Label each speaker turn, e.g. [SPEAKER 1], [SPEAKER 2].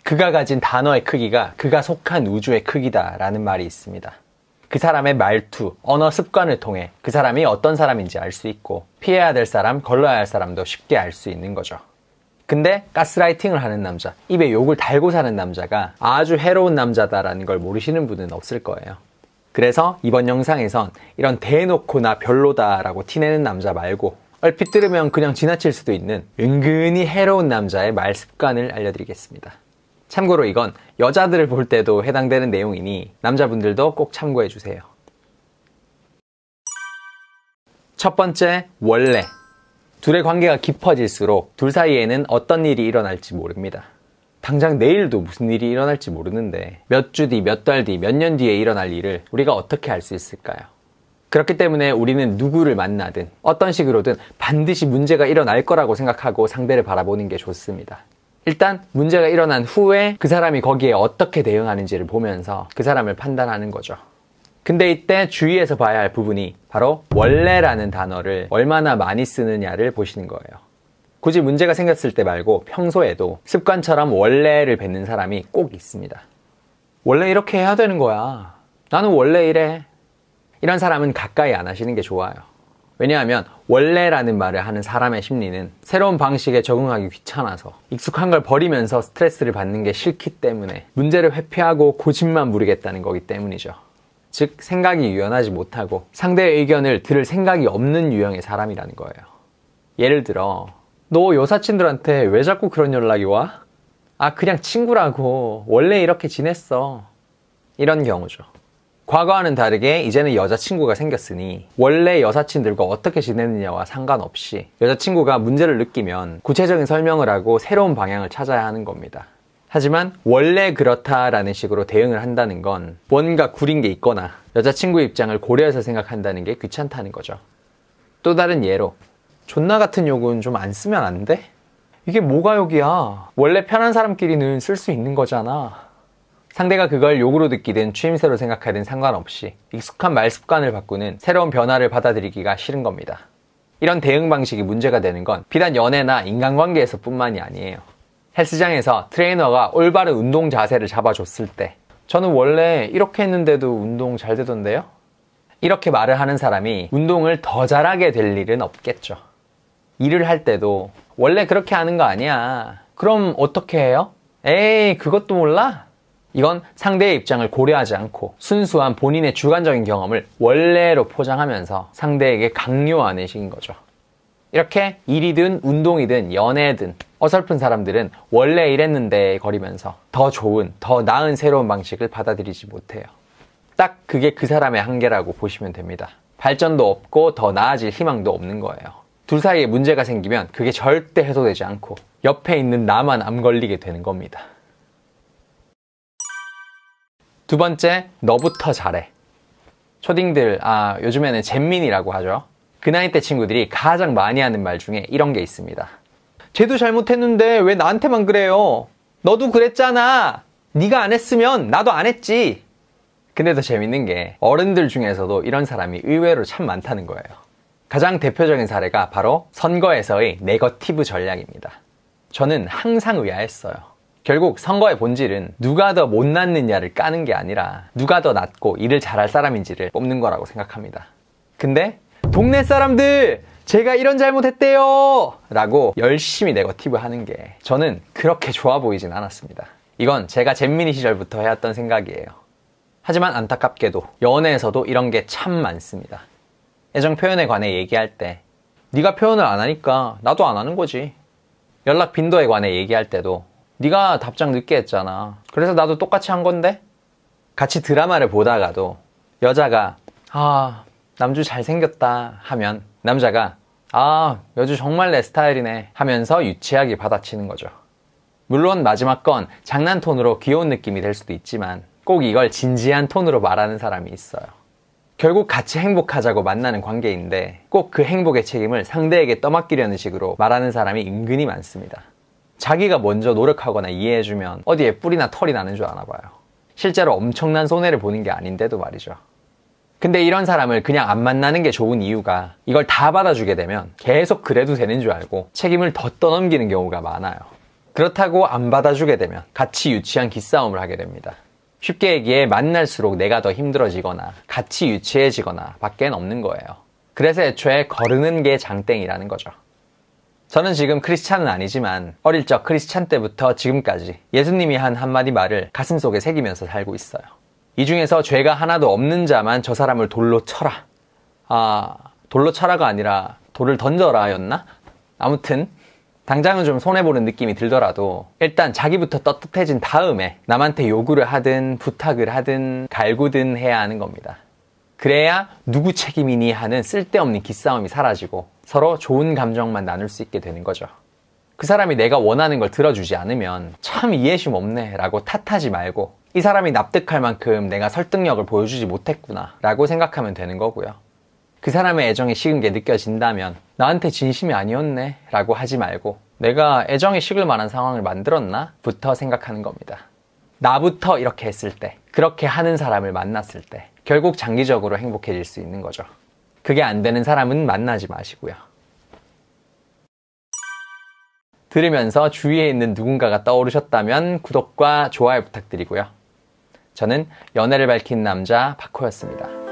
[SPEAKER 1] 그가 가진 단어의 크기가 그가 속한 우주의 크기다라는 말이 있습니다. 그 사람의 말투, 언어 습관을 통해 그 사람이 어떤 사람인지 알 수 있고 피해야 될 사람, 걸러야 할 사람도 쉽게 알 수 있는 거죠. 근데 가스라이팅을 하는 남자, 입에 욕을 달고 사는 남자가 아주 해로운 남자다라는 걸 모르시는 분은 없을 거예요. 그래서 이번 영상에선 이런 대놓고 나 별로다라고 티내는 남자 말고 얼핏 들으면 그냥 지나칠 수도 있는 은근히 해로운 남자의 말 습관을 알려드리겠습니다. 참고로 이건 여자들을 볼 때도 해당되는 내용이니 남자분들도 꼭 참고해주세요. 첫 번째, 원래. 둘의 관계가 깊어질수록 둘 사이에는 어떤 일이 일어날지 모릅니다. 당장 내일도 무슨 일이 일어날지 모르는데 몇 주 뒤, 몇 달 뒤, 몇 년 뒤에 일어날 일을 우리가 어떻게 알 수 있을까요? 그렇기 때문에 우리는 누구를 만나든 어떤 식으로든 반드시 문제가 일어날 거라고 생각하고 상대를 바라보는 게 좋습니다. 일단 문제가 일어난 후에 그 사람이 거기에 어떻게 대응하는지를 보면서 그 사람을 판단하는 거죠. 근데 이때 주의해서 봐야 할 부분이 바로 원래라는 단어를 얼마나 많이 쓰느냐를 보시는 거예요. 굳이 문제가 생겼을 때 말고 평소에도 습관처럼 원래를 뱉는 사람이 꼭 있습니다. 원래 이렇게 해야 되는 거야. 나는 원래 이래. 이런 사람은 가까이 안 하시는 게 좋아요. 왜냐하면 원래라는 말을 하는 사람의 심리는 새로운 방식에 적응하기 귀찮아서 익숙한 걸 버리면서 스트레스를 받는 게 싫기 때문에 문제를 회피하고 고집만 부리겠다는 거기 때문이죠. 즉 생각이 유연하지 못하고 상대의 의견을 들을 생각이 없는 유형의 사람이라는 거예요. 예를 들어 너 여사친들한테 왜 자꾸 그런 연락이 와? 아 그냥 친구라고 원래 이렇게 지냈어. 이런 경우죠. 과거와는 다르게 이제는 여자친구가 생겼으니 원래 여사친들과 어떻게 지내느냐와 상관없이 여자친구가 문제를 느끼면 구체적인 설명을 하고 새로운 방향을 찾아야 하는 겁니다. 하지만 원래 그렇다라는 식으로 대응을 한다는 건 뭔가 구린 게 있거나 여자친구 입장을 고려해서 생각한다는 게 귀찮다는 거죠. 또 다른 예로 존나 같은 욕은 좀 안 쓰면 안 돼? 이게 뭐가 욕이야? 원래 편한 사람끼리는 쓸 수 있는 거잖아. 상대가 그걸 욕으로 느끼든 추임새로 생각하든 상관없이 익숙한 말 습관을 바꾸는 새로운 변화를 받아들이기가 싫은 겁니다. 이런 대응 방식이 문제가 되는 건 비단 연애나 인간관계에서 뿐만이 아니에요. 헬스장에서 트레이너가 올바른 운동 자세를 잡아줬을 때 저는 원래 이렇게 했는데도 운동 잘 되던데요? 이렇게 말을 하는 사람이 운동을 더 잘하게 될 일은 없겠죠. 일을 할 때도 원래 그렇게 하는 거 아니야. 그럼 어떻게 해요? 에이 그것도 몰라? 이건 상대의 입장을 고려하지 않고 순수한 본인의 주관적인 경험을 원래로 포장하면서 상대에게 강요하는 식인 거죠. 이렇게 일이든 운동이든 연애든 어설픈 사람들은 원래 이랬는데 거리면서 더 좋은, 더 나은 새로운 방식을 받아들이지 못해요. 딱 그게 그 사람의 한계라고 보시면 됩니다. 발전도 없고 더 나아질 희망도 없는 거예요. 둘 사이에 문제가 생기면 그게 절대 해소되지 않고 옆에 있는 나만 암 걸리게 되는 겁니다. 두 번째, 너부터 잘해. 초딩들, 요즘에는 잼민이라고 하죠. 그 나이 때 친구들이 가장 많이 하는 말 중에 이런 게 있습니다. 쟤도 잘못했는데 왜 나한테만 그래요? 너도 그랬잖아. 네가 안 했으면 나도 안 했지. 근데 더 재밌는 게 어른들 중에서도 이런 사람이 의외로 참 많다는 거예요. 가장 대표적인 사례가 바로 선거에서의 네거티브 전략입니다. 저는 항상 의아했어요. 결국 선거의 본질은 누가 더 못 낳느냐를 까는 게 아니라 누가 더 낫고 일을 잘할 사람인지를 뽑는 거라고 생각합니다. 근데 동네 사람들 제가 이런 잘못했대요 라고 열심히 네거티브 하는 게 저는 그렇게 좋아 보이진 않았습니다. 이건 제가 잼민이 시절부터 해왔던 생각이에요. 하지만 안타깝게도 연애에서도 이런 게 참 많습니다. 애정 표현에 관해 얘기할 때 네가 표현을 안 하니까 나도 안 하는 거지. 연락 빈도에 관해 얘기할 때도 네가 답장 늦게 했잖아. 그래서 나도 똑같이 한 건데? 같이 드라마를 보다가도 여자가 남주 잘생겼다 하면 남자가 여주 정말 내 스타일이네 하면서 유치하게 받아치는 거죠. 물론 마지막 건 장난 톤으로 귀여운 느낌이 될 수도 있지만 꼭 이걸 진지한 톤으로 말하는 사람이 있어요. 결국 같이 행복하자고 만나는 관계인데 꼭 그 행복의 책임을 상대에게 떠맡기려는 식으로 말하는 사람이 은근히 많습니다. 자기가 먼저 노력하거나 이해해주면 어디에 뿔이나 털이 나는 줄 아나 봐요. 실제로 엄청난 손해를 보는 게 아닌데도 말이죠. 근데 이런 사람을 그냥 안 만나는 게 좋은 이유가 이걸 다 받아주게 되면 계속 그래도 되는 줄 알고 책임을 더 떠넘기는 경우가 많아요. 그렇다고 안 받아주게 되면 같이 유치한 기싸움을 하게 됩니다. 쉽게 얘기해 만날수록 내가 더 힘들어지거나 같이 유치해지거나 밖엔 없는 거예요. 그래서 애초에 거르는 게 장땡이라는 거죠. 저는 지금 크리스찬은 아니지만 어릴 적 크리스찬 때부터 지금까지 예수님이 한 한마디 말을 가슴속에 새기면서 살고 있어요. 이 중에서 죄가 하나도 없는 자만 저 사람을 돌로 쳐라. 돌로 쳐라가 아니라 돌을 던져라 였나? 아무튼 당장은 좀 손해보는 느낌이 들더라도 일단 자기부터 떳떳해진 다음에 남한테 요구를 하든 부탁을 하든 갈구든 해야 하는 겁니다. 그래야 누구 책임이니 하는 쓸데없는 기싸움이 사라지고 서로 좋은 감정만 나눌 수 있게 되는 거죠. 그 사람이 내가 원하는 걸 들어주지 않으면 참 이해심 없네 라고 탓하지 말고 이 사람이 납득할 만큼 내가 설득력을 보여주지 못했구나 라고 생각하면 되는 거고요. 그 사람의 애정이 식은 게 느껴진다면 나한테 진심이 아니었네 라고 하지 말고 내가 애정이 식을 만한 상황을 만들었나? 부터 생각하는 겁니다. 나부터 이렇게 했을 때, 그렇게 하는 사람을 만났을 때 결국 장기적으로 행복해질 수 있는 거죠. 그게 안 되는 사람은 만나지 마시고요. 들으면서 주위에 있는 누군가가 떠오르셨다면 구독과 좋아요 부탁드리고요. 저는 연애를 밝힌 남자 박호였습니다.